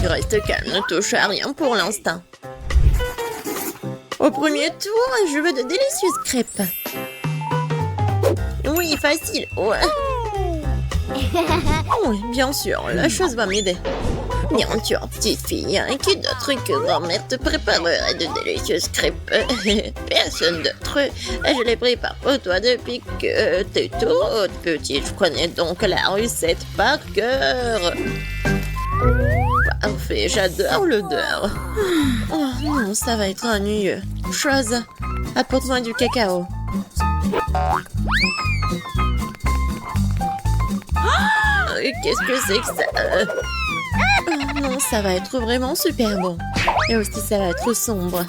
Tu restes calme, ne touche à rien pour l'instant. Au premier tour, je veux de délicieuses crêpes. Oui, facile. Ouais. Oui, bien sûr, la chose va m'aider. Bien sûr, petite fille, qui d'autre que grand-mère te préparerait de délicieuses crêpes? Personne d'autre. Je les prépare pour toi depuis que t'es toute petite. Je connais donc la recette par cœur. Parfait, j'adore l'odeur. Oh non, ça va être ennuyeux. Chose, apporte-moi du cacao. Qu'est-ce que c'est que ça? Oh non, ça va être vraiment super bon. Et aussi, ça va être sombre.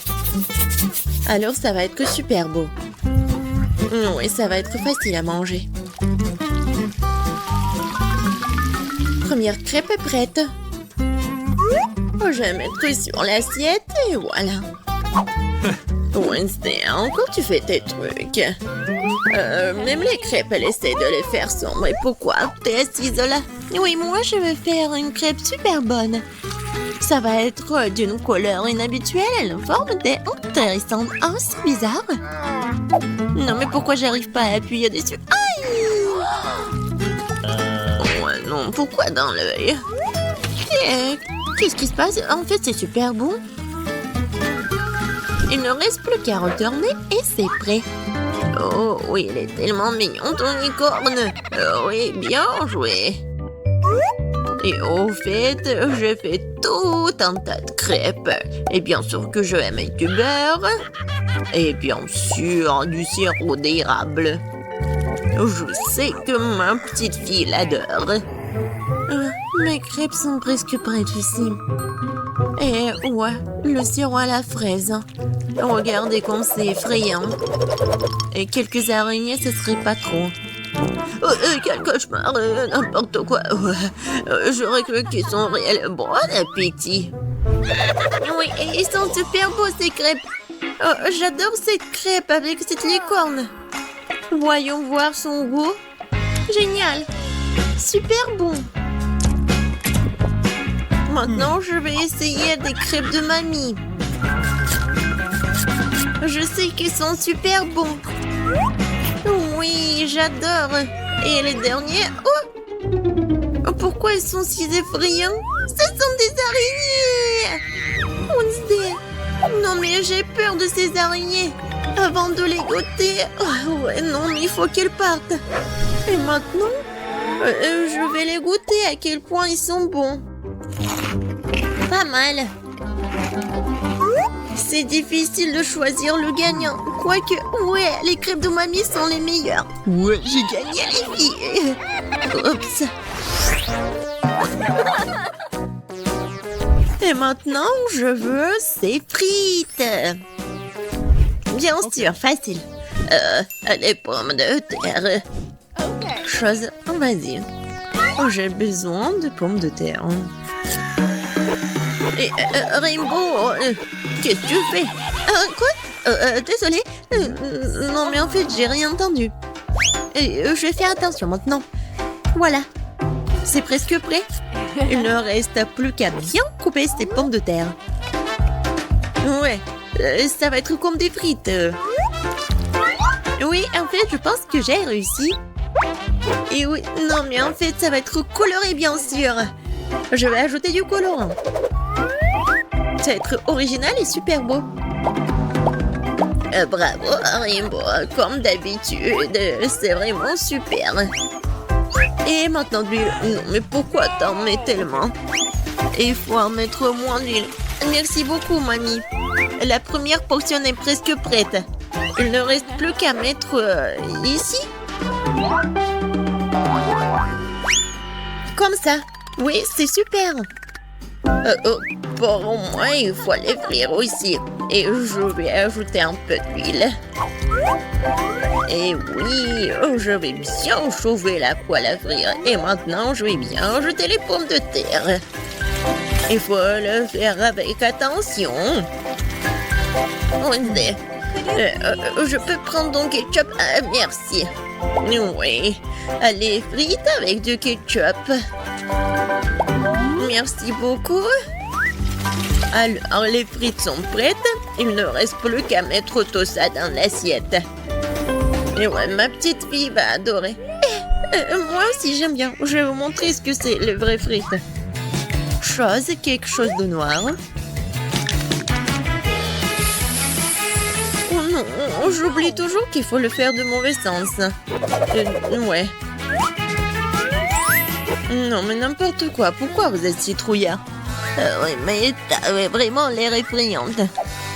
Alors, ça va être super beau. Oui, ça va être facile à manger. Première crêpe est prête. Oh, je vais mettre sur l'assiette et voilà. Wednesday, encore tu fais tes trucs. Même les crêpes, elle essaie de les faire sombres. Et pourquoi t'es assise là? Oui, moi je vais faire une crêpe super bonne. Ça va être d'une couleur inhabituelle et une forme intéressante. Oh, c'est bizarre. Non, mais pourquoi j'arrive pas à appuyer dessus? Aïe! Ouais, non, pourquoi dans l'œil? Qu'est-ce qui se passe? En fait, c'est super bon. Il ne reste plus qu'à retourner et c'est prêt. Oh oui, il est tellement mignon ton licorne. Oh, oui, bien joué. Et au fait, je fais tout un tas de crêpes. Et bien sûr que je vais mettre du beurre. Et bien sûr, du sirop d'érable. Je sais que ma petite fille l'adore. Mes crêpes sont presque prêtes ici. Et ouais, le sirop à la fraise. Regardez comme c'est effrayant. Et quelques araignées, ce serait pas trop. Quel cauchemar, n'importe quoi. J'aurais cru qu'ils sont réels. Bon appétit. Oui, et ils sont super beaux ces crêpes. Oh, j'adore cette crêpe avec cette licorne. Voyons voir son goût. Génial. Super bon. Maintenant, je vais essayer des crêpes de mamie. Je sais qu'ils sont super bons. Oui, j'adore. Et les derniers... Oh! Pourquoi ils sont si effrayants? Ce sont des araignées! Wednesday! Non, mais j'ai peur de ces araignées. Avant de les goûter... Oh, ouais, non, mais il faut qu'elles partent. Et maintenant, je vais les goûter à quel point ils sont bons. Pas mal. C'est difficile de choisir le gagnant. Quoique, ouais, les crêpes de mamie sont les meilleures. Ouais, j'ai gagné les filles. Oups. Et maintenant, je veux ces frites. Bien sûr, facile. Les pommes de terre. Chose, vas-y. Oh, j'ai besoin de pommes de terre. Et, Rainbow, qu'est-ce que tu fais? Quoi? Désolée. Non, mais en fait, j'ai rien entendu. Je vais faire attention maintenant. Voilà. C'est presque prêt. Il ne reste plus qu'à bien couper ces pommes de terre. Ouais, ça va être comme des frites. Oui, en fait, je pense que j'ai réussi. Et oui, non, mais en fait, ça va être coloré, bien sûr. Je vais ajouter du colorant. Ça va être original et super beau. Bravo, Rainbow. Comme d'habitude, c'est vraiment super. Et maintenant, d'huile. Non, mais pourquoi t'en mets tellement? Il faut en mettre moins d'huile. Merci beaucoup, mamie. La première portion est presque prête. Il ne reste plus qu'à mettre ici. Comme ça. Oui, c'est super. Pour moi, il faut les frire aussi. Et je vais ajouter un peu d'huile. Et oui, je vais bien chauffer la poêle à frire. Et maintenant, je vais bien ajouter les pommes de terre. Il faut le faire avec attention. Je peux prendre ton ketchup? Merci. Oui, allez, frites avec du ketchup. Merci beaucoup. Alors, les frites sont prêtes. Il ne reste plus qu'à mettre tout ça dans l'assiette. Et ouais, ma petite fille va adorer. Moi aussi, j'aime bien. Je vais vous montrer ce que c'est, les vraies frites. Quelque chose de noir. Oh non, j'oublie toujours qu'il faut le faire de mauvais sens. Ouais. Non, mais n'importe quoi. Pourquoi vous êtes si trouillard? Oui, mais t'as vraiment l'air effrayante.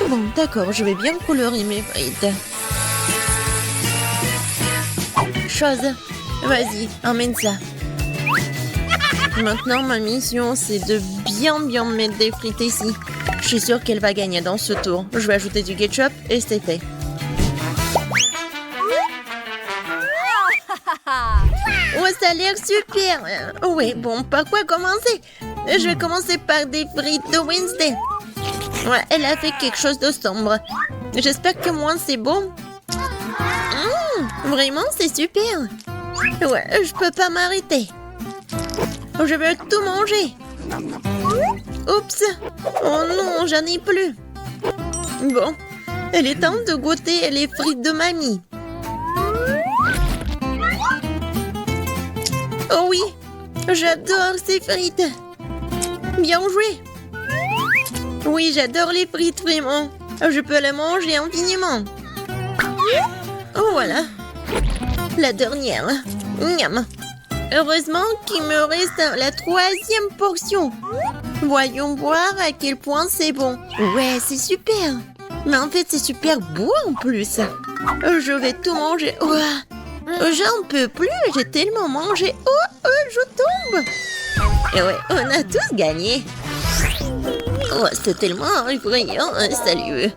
Bon, d'accord, je vais bien colorer mes frites. Vas-y, emmène ça. Maintenant, ma mission, c'est de bien mettre des frites ici. Je suis sûre qu'elle va gagner dans ce tour. Je vais ajouter du ketchup et c'est fait. Oh, ça a l'air super. Oui, bon, par quoi commencer? Je vais commencer par des frites de Wednesday. Ouais, elle a fait quelque chose de sombre. J'espère que moi, c'est bon. Vraiment, c'est super. Ouais, je peux pas m'arrêter. Je veux tout manger. Oups. Oh non, j'en ai plus. Bon, il est temps de goûter les frites de mamie. Oh oui, j'adore ces frites. Bien joué. Oui, j'adore les frites, vraiment. Je peux les manger infiniment. Oh, voilà. La dernière. Miam. Heureusement qu'il me reste la 3e portion. Voyons voir à quel point c'est bon. Ouais, c'est super. Mais en fait, c'est super beau en plus. Je vais tout manger. Oh, j'en peux plus, j'ai tellement mangé. Oh, je tombe. Et ouais, on a tous gagné. Oh, c'est tellement effrayant. Salut.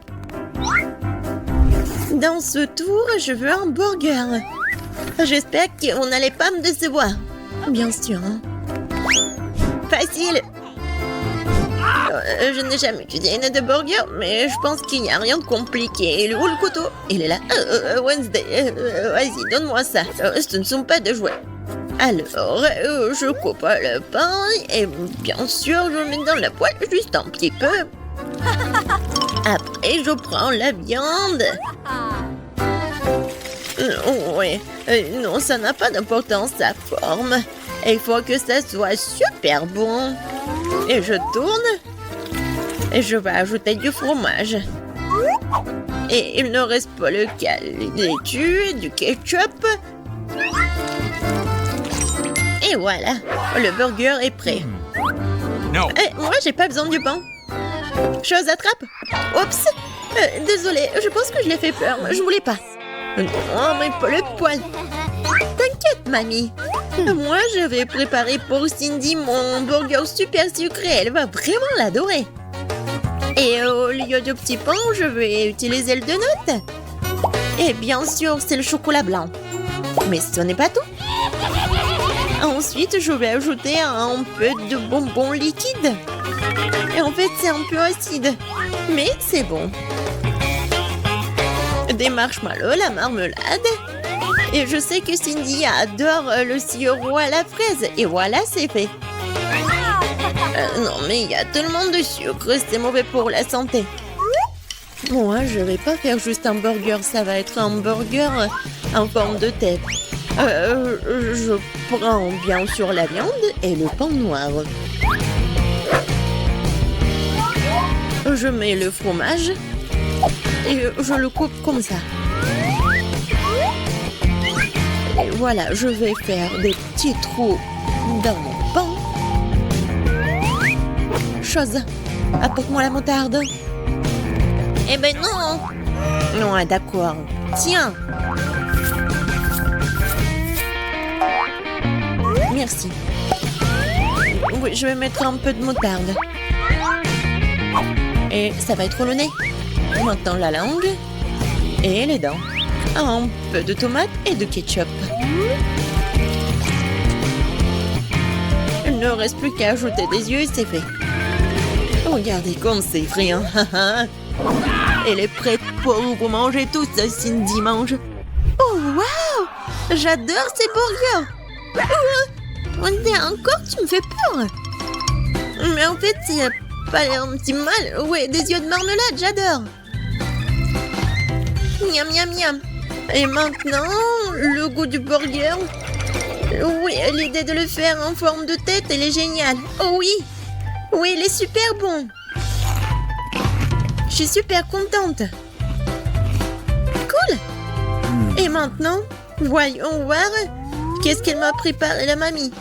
Dans ce tour, je veux un burger. J'espère qu'on n'allait pas me décevoir. Bien sûr. Facile. Je n'ai jamais cuisiné de burger, mais je pense qu'il n'y a rien de compliqué. Il est où le couteau? Il est là. Wednesday, vas-y, donne-moi ça. Ce ne sont pas des jouets. Alors, je coupe le pain et bien sûr, je le mets dans la poêle juste un petit peu. Après, je prends la viande. Oui, non, ça n'a pas d'importance, sa forme. Il faut que ça soit super bon. Et je tourne. Et je vais ajouter du fromage. Et il ne reste pas le laitue, du ketchup. Et voilà, le burger est prêt. Moi, j'ai pas besoin du pain. Attrape. Oups. Désolée, je pense que je l'ai fait peur. Je voulais pas. Non, mais pas le poil. T'inquiète, mamie. Moi, je vais préparer pour Cindy mon burger super sucré. Elle va vraiment l'adorer. Et au lieu de petit pain, je vais utiliser le donut. Et bien sûr, c'est le chocolat blanc. Mais ce n'est pas tout. Ensuite, je vais ajouter un peu de bonbons liquides. Et en fait, c'est un peu acide. Mais c'est bon. Des marshmallows, la marmelade. Et je sais que Cindy adore le sirop à la fraise. Et voilà, c'est fait. Non, mais il y a tellement de sucre, c'est mauvais pour la santé. Moi, je vais pas faire juste un burger, ça va être un burger en forme de tête. Je prends bien sûr la viande et le pain noir. Je mets le fromage et je le coupe comme ça. Et voilà, je vais faire des petits trous dans mon pain. Apporte-moi la moutarde. Eh ben non. Non, d'accord. Tiens. Merci. Oui, je vais mettre un peu de moutarde. Et ça va être le nez. Maintenant la langue. Et les dents. Un peu de tomate et de ketchup. Il ne reste plus qu'à ajouter des yeux et c'est fait. Regardez comme c'est frais, hein. Elle est prête pour vous manger tout ça, Cindy mange. Oh, waouh! J'adore ces burgers. Encore, tu me fais peur. Mais en fait, c'est pas l'air si mal. Ouais, des yeux de marmelade, j'adore. Miam, miam, miam. Et maintenant, le goût du burger. Oui, l'idée de le faire en forme de tête, elle est géniale. Oh oui. Oui, il est super bon. Je suis super contente. Cool. Et maintenant, voyons voir qu'est-ce qu'elle m'a préparé la mamie.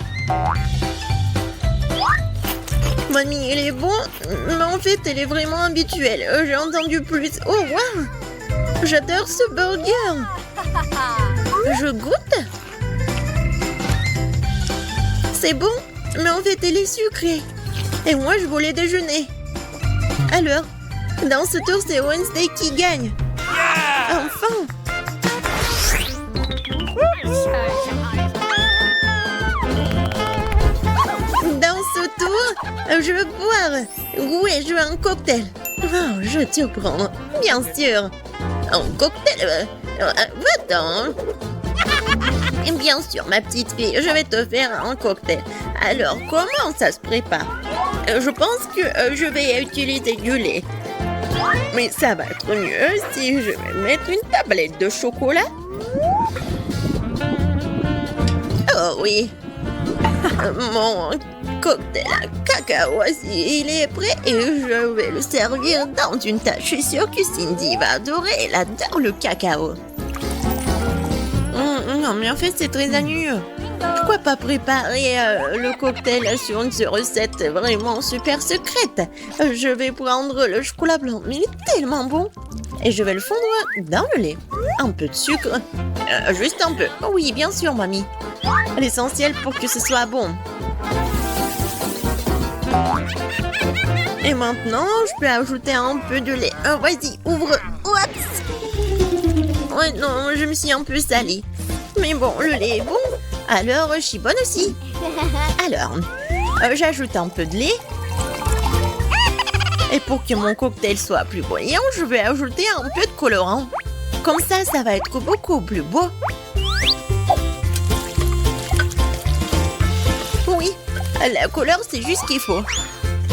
Mamie, elle est bon, mais en fait, elle est vraiment habituelle. J'ai entendu plus. Oh, waouh! J'adore ce burger. Je goûte. C'est bon, mais en fait, elle est sucrée. Et moi, je voulais déjeuner. Alors, dans ce tour, c'est Wednesday qui gagne. Enfin! Dans ce tour, je veux boire. Oui, je veux un cocktail. Oh, je te prends, bien sûr. Un cocktail va-t'en. Bien sûr, ma petite fille, je vais te faire un cocktail. Alors, comment ça se prépare? Je pense que je vais utiliser du lait. Mais ça va être mieux si je vais mettre une tablette de chocolat. Oh oui. Mon cocktail à cacao, il est prêt et je vais le servir dans une tasse. Je suis sûre que Cindy va adorer. Elle adore le cacao. Non, mais en fait, c'est très ennuyeux. Pourquoi pas préparer le cocktail sur une recette vraiment super secrète? Je vais prendre le chocolat blanc, mais il est tellement bon. Et je vais le fondre dans le lait. Un peu de sucre. Juste un peu. Oui, bien sûr, mamie. L'essentiel pour que ce soit bon. Et maintenant, je peux ajouter un peu de lait. Vas-y, ouvre. Oups. Ouais, non, je me suis un peu salie. Mais bon, le lait est bon. Alors, je suis bonne aussi. Alors, j'ajoute un peu de lait. Et pour que mon cocktail soit plus brillant, je vais ajouter un peu de colorant. Comme ça va être beaucoup plus beau. Oui, la couleur, c'est juste ce qu'il faut.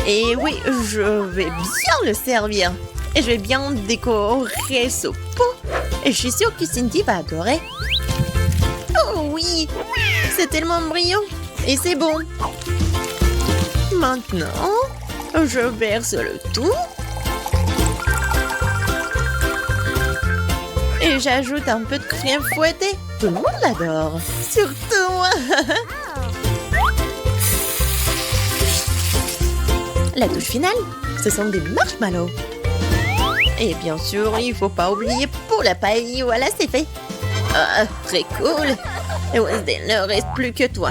Et oui, je vais bien le servir. Et je vais bien décorer ce pot. Et je suis sûre que Cindy va adorer. Oh oui, c'est tellement brillant. Et c'est bon. Maintenant, je verse le tout. Et j'ajoute un peu de crème fouettée. Tout le monde l'adore. Surtout moi. La touche finale, ce sont des marshmallows. Et bien sûr, il ne faut pas oublier pour la paille. Voilà, c'est fait. Ah, très cool. Et Wednesday, il ne reste plus que toi.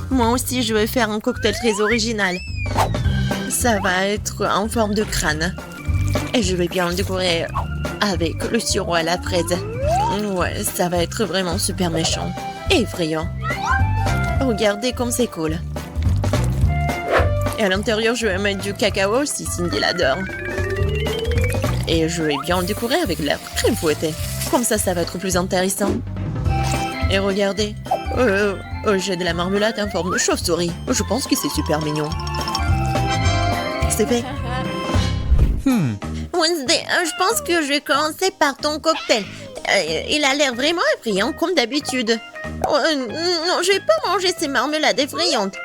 Moi aussi, je vais faire un cocktail très original. Ça va être en forme de crâne. Et je vais bien le décorer avec le sirop à la fraise. Ouais, ça va être vraiment super méchant. Et effrayant. Regardez comme c'est cool. Et à l'intérieur, je vais mettre du cacao si Cindy l'adore. Et je vais bien le décorer avec de la crème fouettée. Comme ça va être plus intéressant. Et regardez. J'ai de la marmelade en forme de chauve-souris. Je pense que c'est super mignon. C'est fait. Wednesday, je pense que je vais commencer par ton cocktail. Il a l'air vraiment effrayant, comme d'habitude. Non, je vais pas manger ces marmelades effrayantes.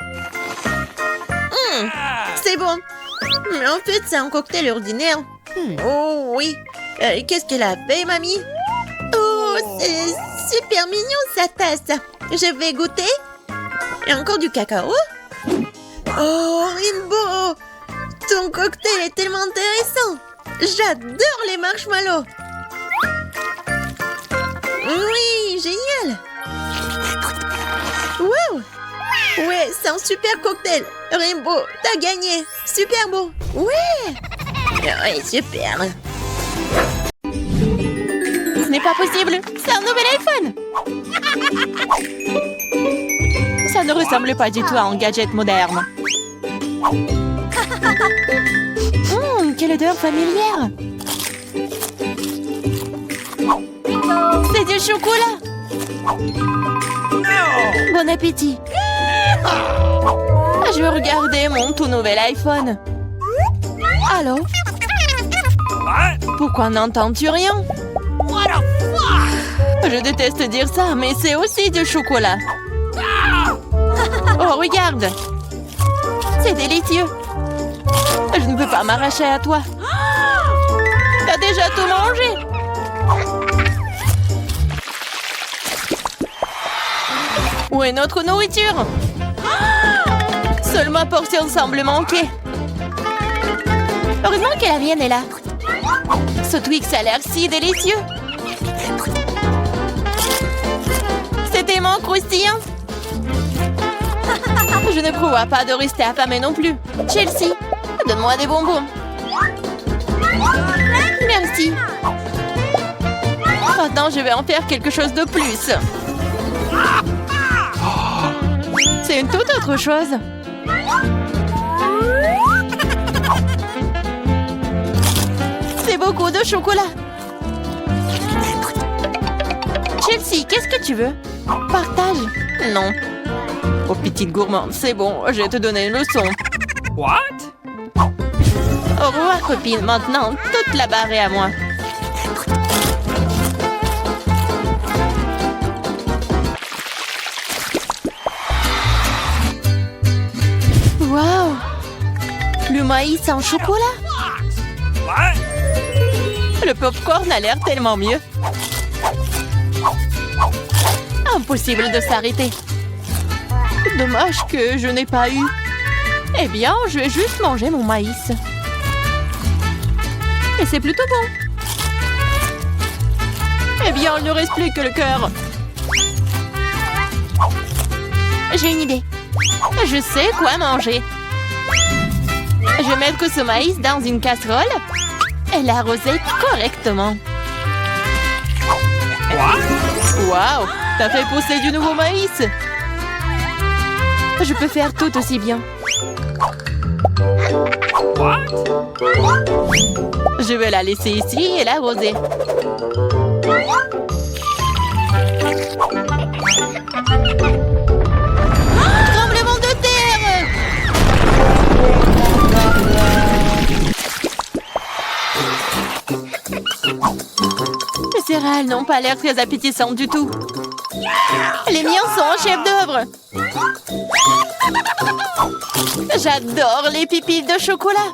C'est bon. Mais en fait, c'est un cocktail ordinaire. Oh oui. Qu'est-ce qu'elle a fait, mamie? Oh, c'est super mignon, sa tasse. Je vais goûter. Et encore du cacao. Oh, Rainbow. Ton cocktail est tellement intéressant. J'adore les marshmallows. Oui, génial. Wow. Ouais, c'est un super cocktail. Rainbow, t'as gagné. Super beau. Ouais. Ouais, super. Ce n'est pas possible. C'est un nouvel iPhone. Ça ne ressemble pas du tout à un gadget moderne. Quelle odeur familière. C'est du chocolat. Bon appétit. Je vais regarder mon tout nouvel iPhone. Allô? Pourquoi n'entends-tu rien? Je déteste dire ça, mais c'est aussi du chocolat. Oh, regarde! C'est délicieux! Je ne peux pas m'arracher à toi. T'as déjà tout mangé! Où est notre nourriture? Seule ma portion semble manquer. Heureusement que la mienne est là. Ce Twix a l'air si délicieux. C'est tellement croustillant. Je ne prévois pas de rester affamée non plus. Chelsea, donne-moi des bonbons. Merci. Maintenant, je vais en faire quelque chose de plus. C'est une toute autre chose. C'est beaucoup de chocolat. Chelsea, qu'est-ce que tu veux? Partage. Non. Oh, petite gourmande, c'est bon, je vais te donner une leçon. What? Au revoir, copine. Maintenant, toute la barre est à moi. Wow! Le maïs en chocolat? What? Le popcorn a l'air tellement mieux. Impossible de s'arrêter. Dommage que je n'ai pas eu. Eh bien, je vais juste manger mon maïs. Et c'est plutôt bon. Eh bien, il ne reste plus que le cœur. J'ai une idée. Je sais quoi manger. Je vais mettre ce maïs dans une casserole et l'arroser correctement. Waouh! T'as fait pousser du nouveau maïs! Je peux faire tout aussi bien. What? Je vais la laisser ici et l'arroser. Tremblement de terre! Les céréales n'ont pas l'air très appétissantes du tout. Les miens sont en chef-d'œuvre. J'adore les pépites de chocolat.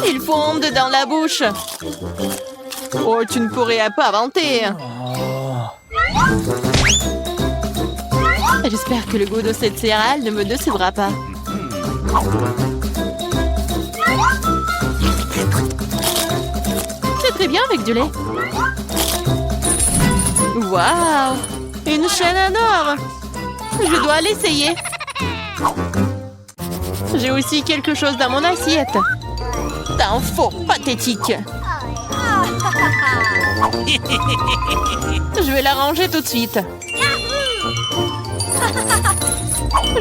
Ils fondent dans la bouche. Oh, tu ne pourrais pas inventer. J'espère que le goût de cette céréale ne me décevra pas. C'est très bien avec du lait. Waouh! Une chaîne en or! Je dois l'essayer. J'ai aussi quelque chose dans mon assiette. T'es un faux pathétique. Je vais la ranger tout de suite.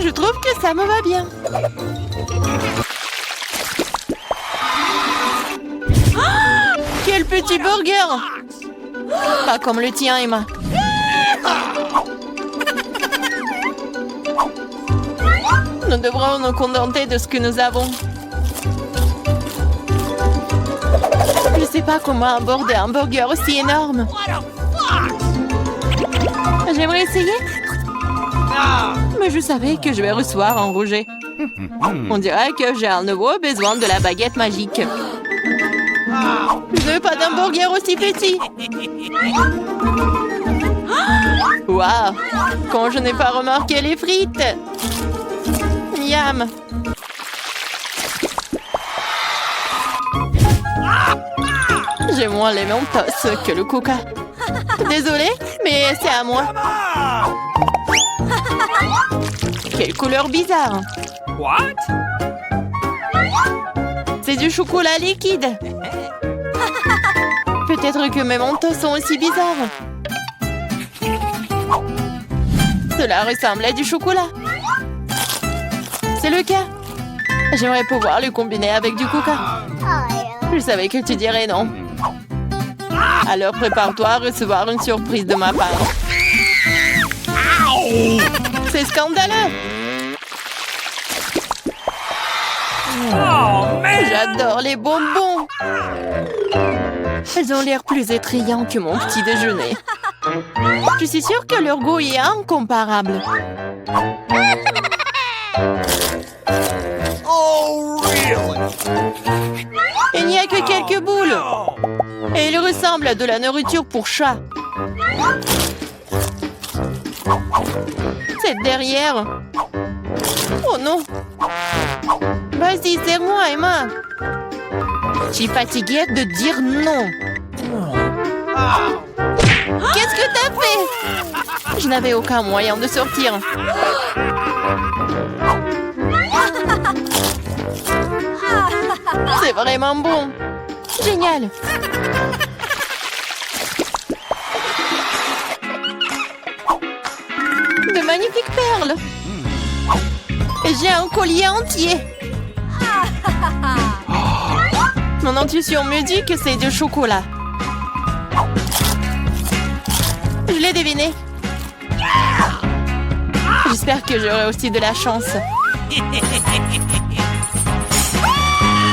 Je trouve que ça me va bien. Ah, quel petit burger! Pas comme le tien, Emma. Nous devrons nous contenter de ce que nous avons. Je ne sais pas comment aborder un burger aussi énorme. J'aimerais essayer. Mais je savais que je vais recevoir un rejet. On dirait que j'ai à nouveau besoin de la baguette magique. Je ne veux pas d'un burger aussi petit. Waouh! Quand je n'ai pas remarqué les frites. Miam! J'ai moins les Mentos que le Coca. Désolée, mais c'est à moi. Quelle couleur bizarre! What? C'est du chocolat liquide. Peut-être que mes Mentos sont aussi bizarres. Cela ressemble à du chocolat. C'est le cas. J'aimerais pouvoir le combiner avec du Coca. Je savais que tu dirais non. Alors prépare-toi à recevoir une surprise de ma part. C'est scandaleux! Oh, man! J'adore les bonbons. Elles ont l'air plus attrayants que mon petit déjeuner. Je suis sûre que leur goût est incomparable. Oh, really? Il n'y a que quelques boules. Et ils ressemblent à de la nourriture pour chat. C'est derrière. Oh non. Vas-y, serre-moi, Emma. Je suis fatiguée de dire non. Qu'est-ce que t'as fait? Je n'avais aucun moyen de sortir. C'est vraiment bon. Génial. De magnifiques perles. J'ai un collier entier. Mon intuition me dit que c'est du chocolat. Je l'ai deviné. J'espère que j'aurai aussi de la chance.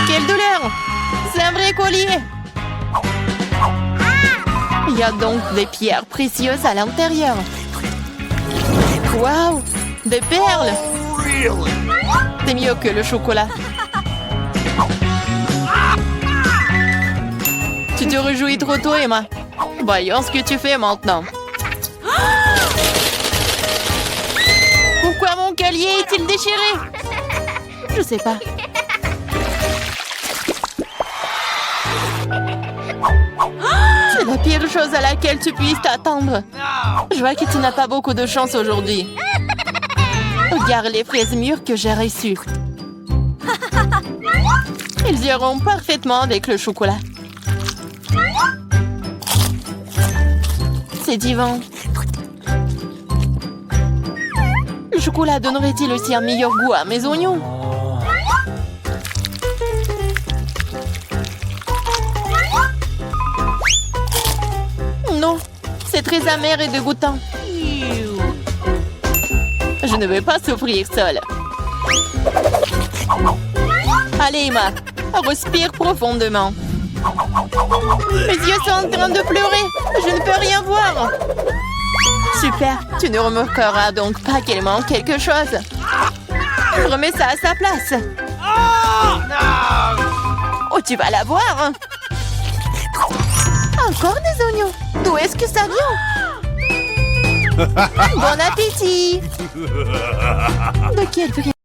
Quelle douleur! C'est un vrai collier! Il y a donc des pierres précieuses à l'intérieur. Waouh! Des perles! Really? C'est mieux que le chocolat. Tu te réjouis trop tôt, Emma. Voyons ce que tu fais maintenant. Pourquoi mon collier est-il déchiré? Je sais pas. C'est la pire chose à laquelle tu puisses t'attendre. Je vois que tu n'as pas beaucoup de chance aujourd'hui. Regarde les fraises mûres que j'ai reçues. Ils iront parfaitement avec le chocolat. C'est divin. Le chocolat donnerait-il aussi un meilleur goût à mes oignons? Non, c'est très amer et dégoûtant. Je ne vais pas souffrir seule. Allez, Emma, respire profondément. Mes yeux sont en train de pleurer. Je ne peux rien voir. Super, tu ne remarqueras donc pas qu'il manque quelque chose. Remets ça à sa place. Oh, tu vas la voir. Encore des oignons. D'où est-ce que ça vient? Bon appétit. De quel